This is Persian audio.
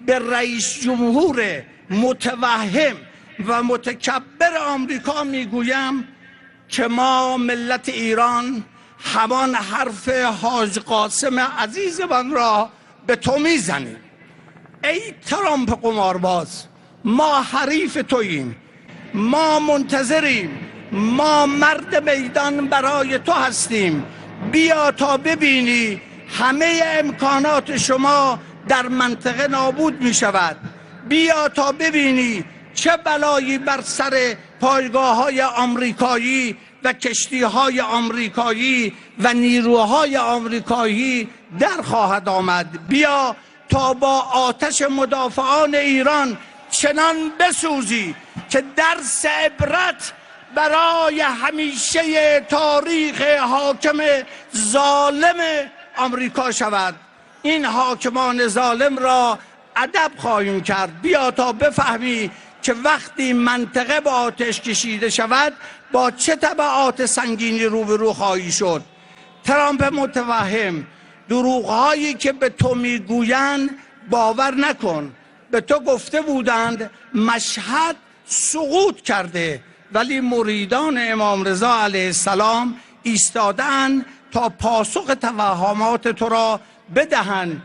به رئیس جمهور متوهم و متکبر آمریکا میگویم که ما ملت ایران همان حرف حاج قاسم عزیزمان را به تو میزنیم. ای ترامپ قمارباز، ما حریف توییم، ما منتظریم، ما مرد میدان برای تو هستیم. بیا تا ببینی همه امکانات شما در منطقه نابود می شود. بیا تا ببینی چه بلایی بر سر پایگاه‌های آمریکایی و کشتی‌های آمریکایی و نیروهای آمریکایی در خواهد آمد. بیا تا با آتش مدافعان ایران چنان بسوزی که درس عبرت برای همیشه تاریخ حاکم ظالم آمریکا شود. این حاکمان ظالم را ادب خواهیم کرد. بیا تا بفهمی که وقتی منطقه با آتش کشیده شود با چه تبعات سنگینی روبرو خواهی شد. ترامپ متوهم، دروغ‌هایی که به تو میگویند باور نکن. به تو گفته بودند مشهد سقوط کرده، ولی مریدان امام رضا علیه السلام ایستادند تا پاسخ توهمات تو را بدهند.